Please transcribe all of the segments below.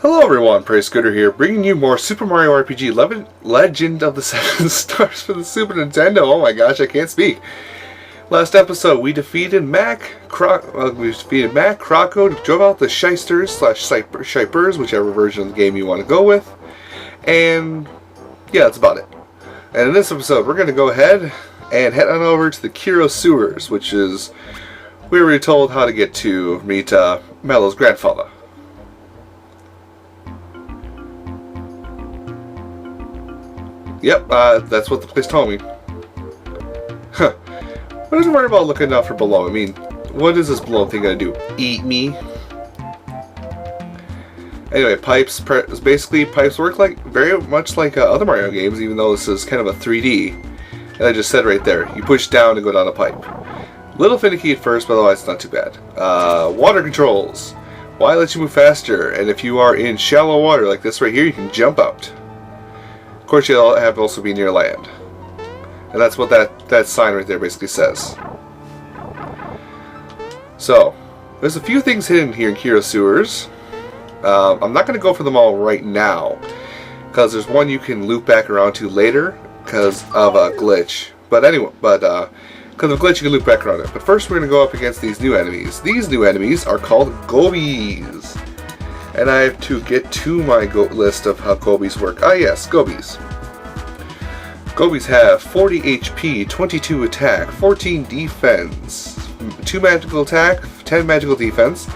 Hello everyone, Praise Scooter here, bringing you more Super Mario RPG Legend of the Seven Stars for the Super Nintendo. Oh my gosh, I can't speak. Last episode, we defeated Croco to drove out the Shysters / Shipers, whichever version of the game you want to go with. And yeah, that's about it. And in this episode, we're going to go ahead and head on over to the Kiro Sewers, which is we were told how to get to meet Mallow's grandfather. Yep, that's what the place told me. Huh. What doesn't worry about looking out for below? I mean, what is this below thing gonna do? Eat me? Anyway, pipes work like very much like other Mario games, even though this is kind of a 3D. And I just said right there, you push down to go down a pipe. Little finicky at first, but otherwise it's not too bad. Water controls. Why let you move faster? And if you are in shallow water like this right here, you can jump out. Of course, you'll have to also be near land. And that's what that sign right there basically says. So, there's a few things hidden here in Kiro Sewers. I'm not going to go for them all right now, because there's one you can loop back around to later because of a glitch. But anyway, because of a glitch, you can loop back around it. But first, we're going to go up against these new enemies. These new enemies are called Gobies. And I have to get to my list of how Gobies work. Ah yes, Gobies. Gobies have 40 HP, 22 attack, 14 defense, 2 magical attack, 10 magical defense.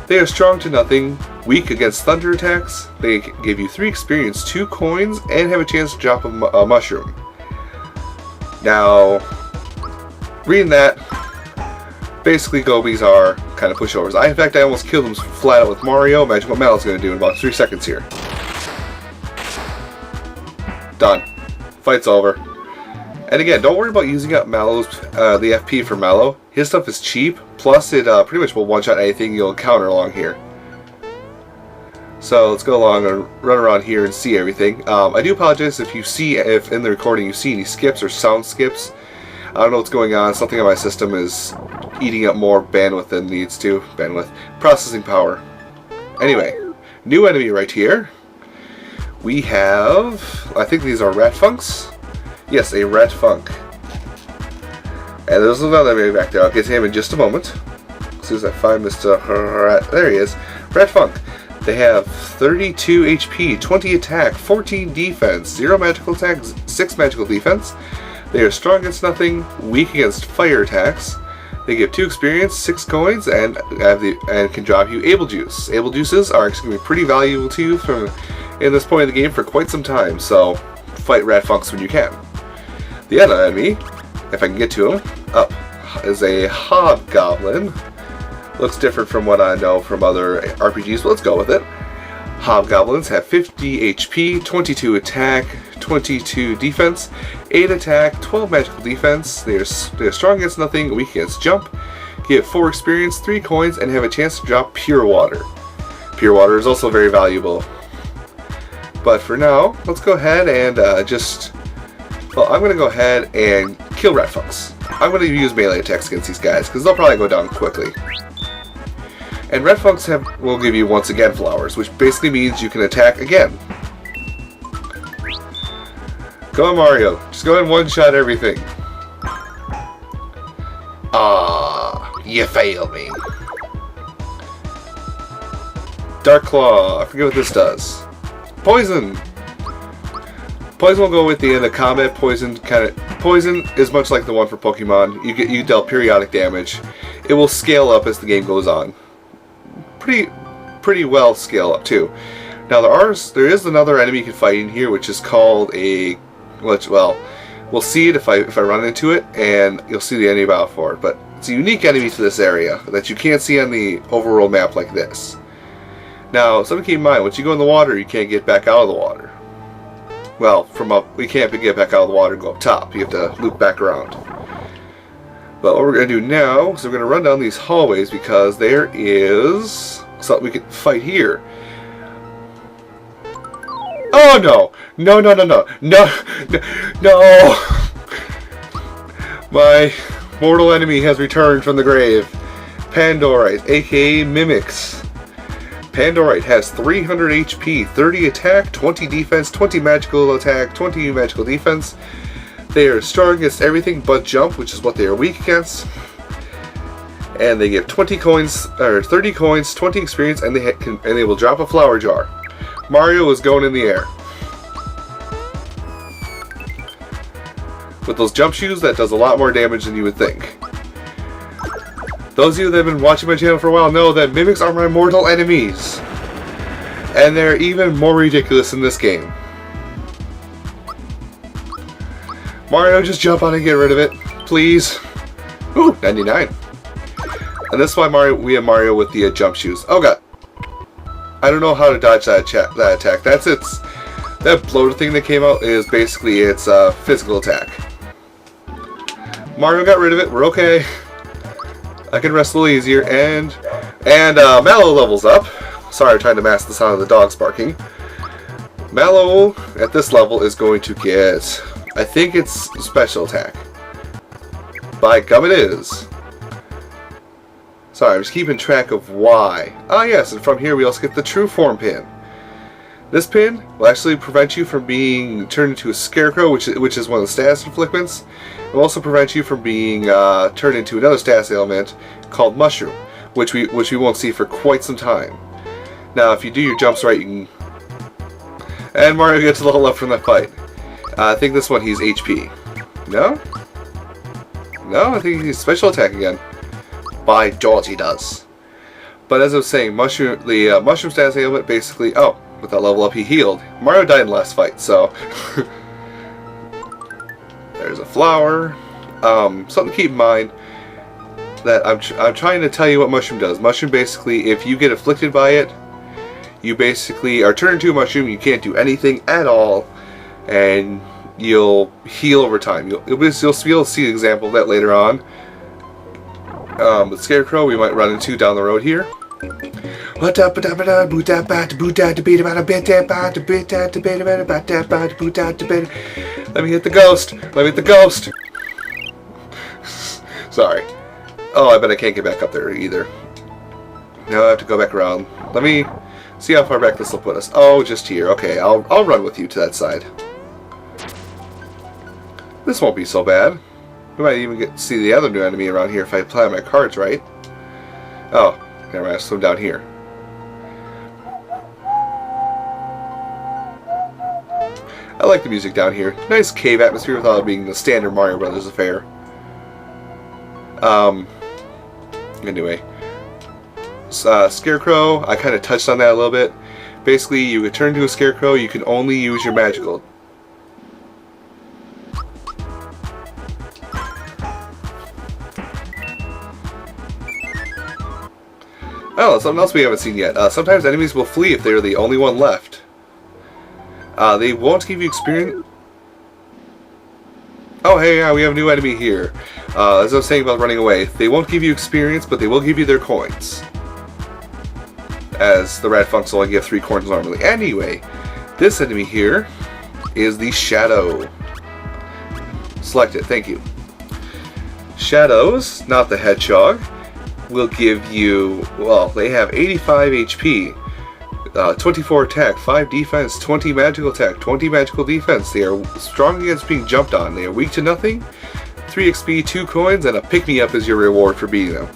They are strong to nothing, weak against thunder attacks. They give you 3 experience, 2 coins, and have a chance to drop a mushroom. Now, reading that, basically Gobies are kind of pushovers. In fact, I almost killed them flat out with Mario. Imagine what Mallow's going to do in about 3 seconds here. Done. Fight's over. And again, don't worry about using up Mallow's the FP for Mallow. His stuff is cheap, plus it pretty much will one-shot anything you'll encounter along here. So let's go along and run around here and see everything. I do apologize if in the recording you see any skips or sound skips. I don't know what's going on. Something on my system is eating up more bandwidth than it needs to. Processing power. Anyway, new enemy right here. We have, I think these are rat funks. Yes, a rat funk. And there's another enemy back there. I'll get to him in just a moment. As soon as I find Mr. Rat. There he is. Rat funk. They have 32 HP, 20 attack, 14 defense, 0 magical attack, 6 magical defense. They are strong against nothing, weak against fire attacks. They give 2 experience, 6 coins, and can drop you able juice. Able juices are actually going to be pretty valuable to you in this point of the game for quite some time, so fight rat funks when you can. The other enemy, if I can get to him, up, is a hobgoblin. Looks different from what I know from other RPGs, but let's go with it. Hobgoblins have 50 HP, 22 attack, 22 defense, 8 attack, 12 magical defense. They are strong against nothing, weak against jump. Get 4 experience, 3 coins, and have a chance to drop pure water. Pure water is also very valuable. But for now, let's go ahead and I'm going to go ahead and kill rat funks. I'm going to use melee attacks against these guys, because they'll probably go down quickly. And red funks will give you once again flowers, which basically means you can attack again. Go on, Mario. Just go ahead and one-shot everything. Ah, you failed me. Dark Claw. I forget what this does. Poison. Poison will go with the end of combat. Poison is much like the one for Pokemon. You dealt periodic damage. It will scale up as the game goes on. Pretty well scale up too. Now there is another enemy you can fight in here, which is called we'll see it if I run into it, and you'll see the enemy battle for it. But it's a unique enemy to this area that you can't see on the overworld map like this. Now, something to keep in mind: once you go in the water, you can't get back out of the water. Well, we can't get back out of the water and go up top. You have to loop back around. But what we're going to do now is we're going to run down these hallways, because there is something we can fight here. Oh no! No! My mortal enemy has returned from the grave. Pandorites, aka Mimics. Pandorite has 300 HP, 30 attack, 20 defense, 20 magical attack, 20 magical defense. They are strong against everything but jump, which is what they are weak against. And they get 20 coins, or 30 coins, 20 experience, and they will drop a flower jar. Mario is going in the air. With those jump shoes, that does a lot more damage than you would think. Those of you that have been watching my channel for a while know that mimics are my mortal enemies. And they're even more ridiculous in this game. Mario, just jump on and get rid of it, please. Ooh, 99. And this is why we have Mario with the jump shoes. Oh god. I don't know how to dodge that attack. That bloater thing that came out is basically its physical attack. Mario got rid of it, we're okay. I can rest a little easier, and Mallow levels up. Sorry, I'm trying to mask the sound of the dogs barking. Mallow, at this level, is going to get, I think it's special attack. By gum it is. Sorry, I'm just keeping track of why. Ah yes, and from here we also get the True Form pin. This pin will actually prevent you from being turned into a scarecrow, which is one of the status inflictments. It will also prevent you from being turned into another status ailment called Mushroom, which we won't see for quite some time. Now, if you do your jumps right, you can... And Mario gets a level up from that fight. I think this one he's HP. No? No, I think he's special attack again. By George, he does. But as I was saying, the Mushroom status ailment basically... Oh, with that level up, he healed. Mario died in the last fight, so... There's a flower. Something to keep in mind, that I'm trying to tell you what Mushroom does. Mushroom basically, if you get afflicted by it, you basically are turned into a mushroom, you can't do anything at all, and you'll heal over time. You'll be able to see an example of that later on. With Scarecrow, we might run into down the road here. Let me hit the ghost. Let me hit the ghost. Sorry. Oh, I bet I can't get back up there either. Now I have to go back around. Let me see how far back this will put us. Oh, just here. Okay, I'll run with you to that side. This won't be so bad. We might even get to see the other new enemy around here if I play my cards right. Oh, never mind. I swim down here. I like the music down here. Nice cave atmosphere without it being the standard Mario Brothers affair. Anyway. Scarecrow, I kind of touched on that a little bit. Basically, you can turn into a Scarecrow, you can only use your magical. Oh, something else we haven't seen yet. Sometimes enemies will flee if they're the only one left. They won't give you experience. Oh, hey, yeah, we have a new enemy here. As I was saying about running away, they won't give you experience, but they will give you their coins. As the Rat Funks only give 3 coins normally. Anyway, this enemy here is the Shadow. Select it, thank you. Shadows, not the Hedgehog, will give you, well, they have 85 HP. 24 attack, 5 defense, 20 magical attack, 20 magical defense. They are strong against being jumped on. They are weak to nothing. 3 XP, 2 coins, and a pick-me-up is your reward for beating them.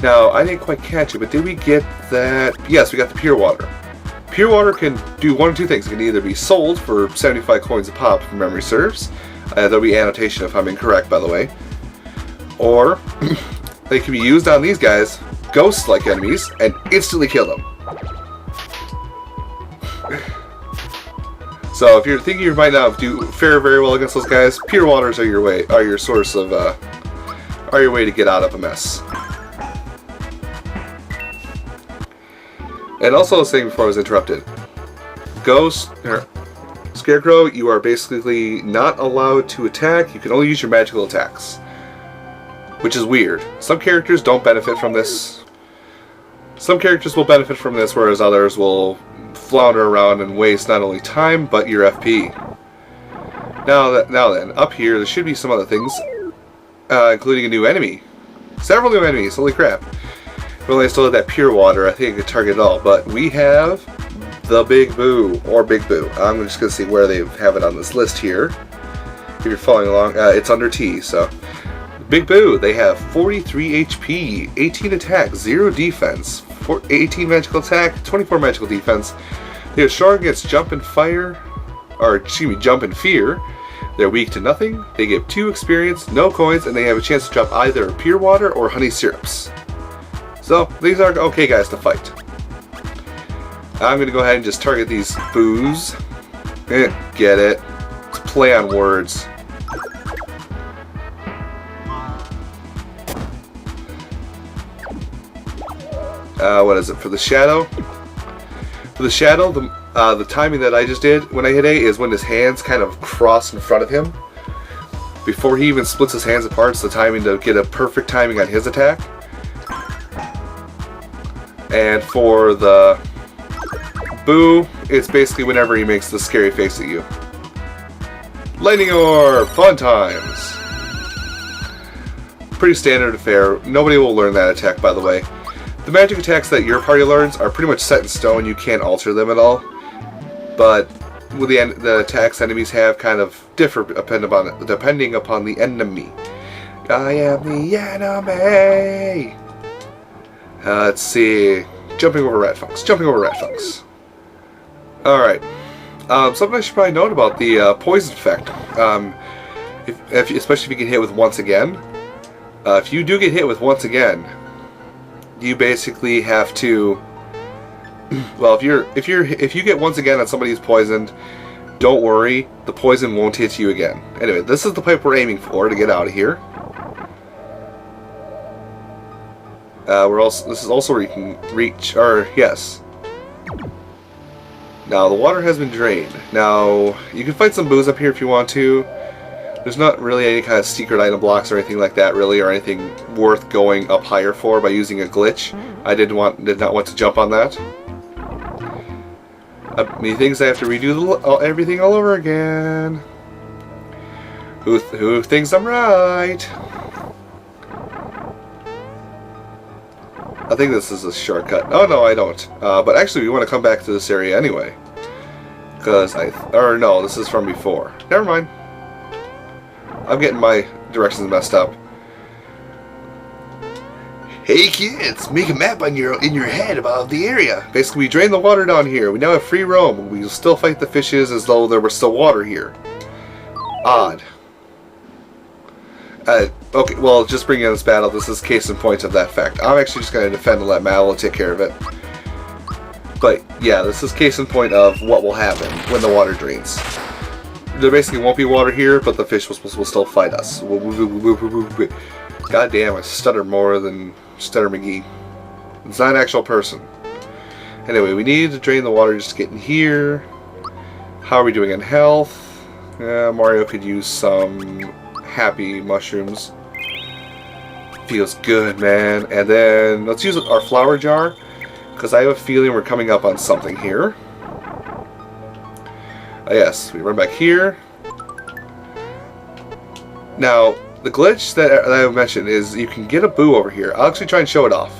Now, I didn't quite catch it, but did we get that? Yes, we got the Pure Water. Pure Water can do one of two things. It can either be sold for 75 coins a pop, if memory serves. There'll be annotation if I'm incorrect, by the way. Or, they can be used on these guys, ghost-like enemies, and instantly kill them. So if you're thinking you might not fare very well against those guys, Pure Waters are your way, are your source of, are your way to get out of a mess. And also, I was saying before I was interrupted, Scarecrow, you are basically not allowed to attack. You can only use your magical attacks, which is weird. Some characters don't benefit from this. Some characters will benefit from this, whereas others will flounder around and waste not only time but your FP. Now then, up here there should be some other things, including a new enemy. Several new enemies. Holy crap! Well, I still have that pure water. I think I could target it all. But we have the Big Boo, or Big Boo. I'm just going to see where they have it on this list here. If you're following along, it's under T, so. Big Boo, they have 43 HP, 18 attack, 0 defense, 18 magical attack, 24 magical defense. They are strong against jump and fire, or excuse me, jump and fear. They're weak to nothing. They give 2 experience, no coins, and they have a chance to drop either pure water or honey syrups. So these are okay guys to fight. I'm gonna go ahead and just target these boos. Get it? It's a play on words. What is it for the shadow? For the shadow, the timing that I just did when I hit A is when his hands kind of cross in front of him. Before he even splits his hands apart, it's the timing to get a perfect timing on his attack. And for the Boo, it's basically whenever he makes the scary face at you. Lightning Orb! Fun times! Pretty standard affair. Nobody will learn that attack, by the way. The magic attacks that your party learns are pretty much set in stone. You can't alter them at all. But with the attacks enemies have kind of differ depending upon the enemy. I am the enemy! Let's see. Jumping over rat funks. Jumping over rat funks. Alright. Something I should probably note about the poison effect. Especially if you get hit with once again. If you do get hit with once again, you basically have to. Well, if you get once again on somebody who's poisoned, don't worry, the poison won't hit you again. Anyway, this is the pipe we're aiming for to get out of here. This is also where you can reach. Or yes. Now the water has been drained. Now you can fight some boos up here if you want to. There's not really any kind of secret item blocks or anything like that, really, or anything worth going up higher for by using a glitch. I did not want to jump on that. Many things I have to redo everything all over again. Who thinks I'm right? I think this is a shortcut. Oh no, I don't. But actually, we want to come back to this area anyway. Or no, this is from before. Never mind. I'm getting my directions messed up. Hey kids, make a map in your head about the area. Basically, we drain the water down here. We now have free roam. We will still fight the fishes as though there were still water here. Odd. Okay, well, just bringing in this battle, this is case in point of that fact. I'm actually just going to defend and let Mallow take care of it. But, yeah, this is case in point of what will happen when the water drains. There basically won't be water here, but the fish will still fight us. God damn, I stutter more than Stutter McGee. It's not an actual person. Anyway, we need to drain the water just to get in here. How are we doing in health? Mario could use some happy mushrooms. Feels good, man. And then let's use our flower jar, because I have a feeling we're coming up on something here. Yes, we run back here. Now, the glitch that I mentioned is you can get a boo over here. I'll actually try and show it off.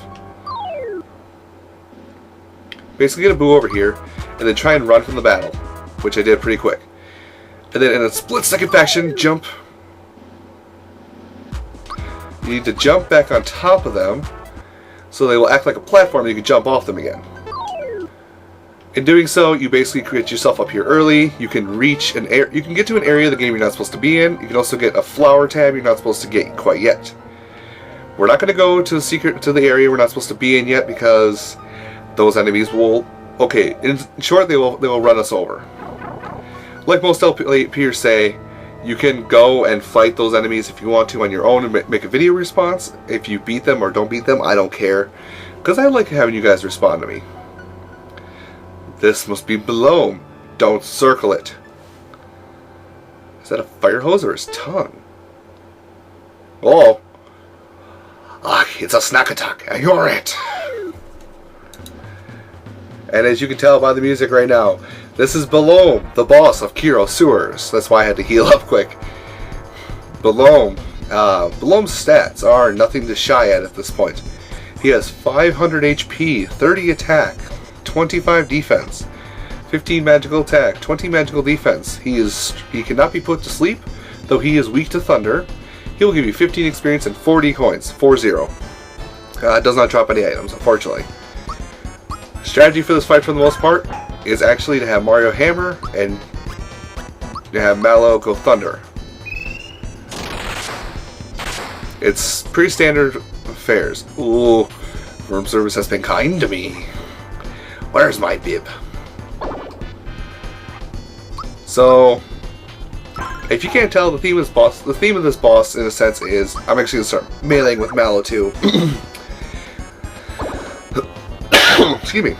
Basically get a boo over here, and then try and run from the battle, which I did pretty quick. And then in a split-second fashion, jump. You need to jump back on top of them, so they will act like a platform and you can jump off them again. In doing so, you basically create yourself up here early. You can reach an area. You can get to an area of the game you're not supposed to be in. You can also get a flower tab you're not supposed to get quite yet. We're not going to go to the area we're not supposed to be in yet because those enemies will. Okay, in short, they will run us over. Like most LPers say, you can go and fight those enemies if you want to on your own and make a video response. If you beat them or don't beat them, I don't care, because I like having you guys respond to me. This must be below. Don't circle it. Is that a fire hose or his tongue? Oh. Ah, it's a snack attack. You're it. And as you can tell by the music right now, this is Balome, the boss of Kiro Sewers. That's why I had to heal up quick. Balome. Balome's stats are nothing to shy at this point. He has 500 HP, 30 attack, 25 defense, 15 magical attack, 20 magical defense. He cannot be put to sleep, though he is weak to thunder. He will give you 15 experience and 40 coins, 40. Does not drop any items, unfortunately. Strategy for this fight, for the most part, is actually to have Mario hammer and to have Mallow go thunder. It's pretty standard affairs. Ooh, room service has been kind to me. Where's my bib? So, if you can't tell, the theme of this boss, in a sense, is I'm actually gonna start meleeing with Mallow too. Excuse me.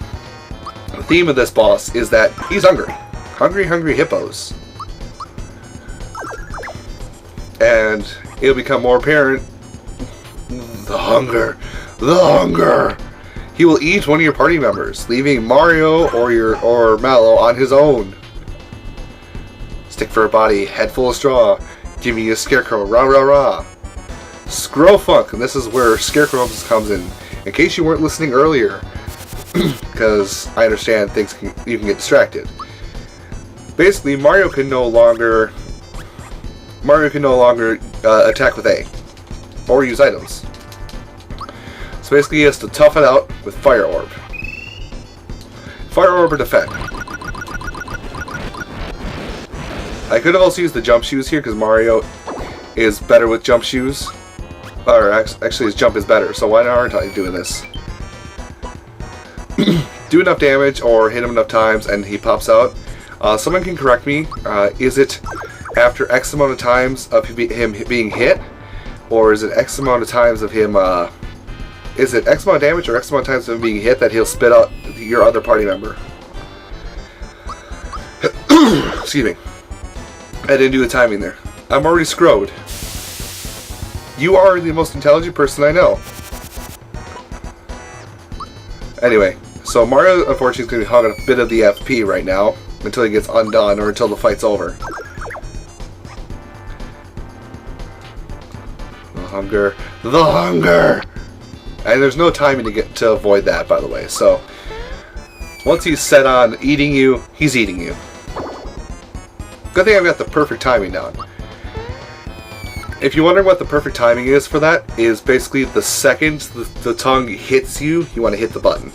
The theme of this boss is that he's hungry. Hungry hippos. And it'll become more apparent. The hunger. He will eat one of your party members, leaving Mario or Mallow on his own. Stick for a body, head full of straw. Give me a scarecrow, rah rah rah. Scrofunk, and this is where Scarecrow comes in. In case you weren't listening earlier, because I understand you can get distracted. Basically, Mario can no longer attack with A or use items. So basically, he has to tough it out with Fire Orb. Fire Orb or defend. I could have also used the jump shoes here because Mario is better with jump shoes. Or actually his jump is better, so why aren't I doing this? Do enough damage or hit him enough times and he pops out. Someone can correct me. Is it after X amount of times of him being hit? Or is it X amount of times of him... is it X amount of damage or X amount of times of him being hit that he'll spit out your other party member? Excuse me. I didn't do the timing there. I'm already screwed. You are the most intelligent person I know. Anyway, so Mario unfortunately is going to be hogging a bit of the FP right now until he gets undone or until the fight's over. The hunger! And there's no timing to avoid that, by the way. So once he's set on eating you, he's eating you. Good thing I've got the perfect timing down. If you wonder what the perfect timing is for that, is basically the second the tongue hits you, you want to hit the button.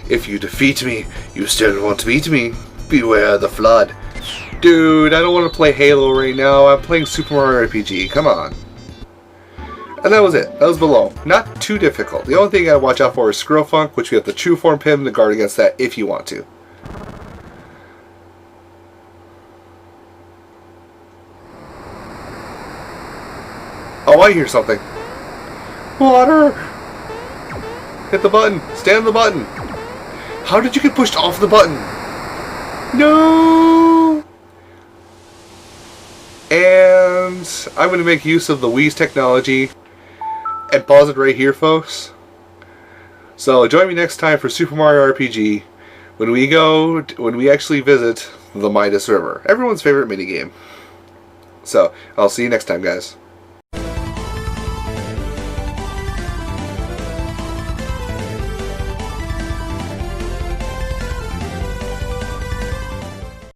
If you defeat me, you still want to beat me. Beware the flood. Dude, I don't want to play Halo right now. I'm playing Super Mario RPG. Come on. And that was it. That was below. Not too difficult. The only thing you gotta watch out for is Scrofunk, which we have the True Form Pim to guard against that if you want to. Oh, I hear something. Water! Hit the button. Stand on the button. How did you get pushed off the button? No! And I'm going to make use of the Wii's technology and pause it right here, folks. So join me next time for Super Mario RPG when we actually visit the Midas River. Everyone's favorite minigame. So I'll see you next time, guys.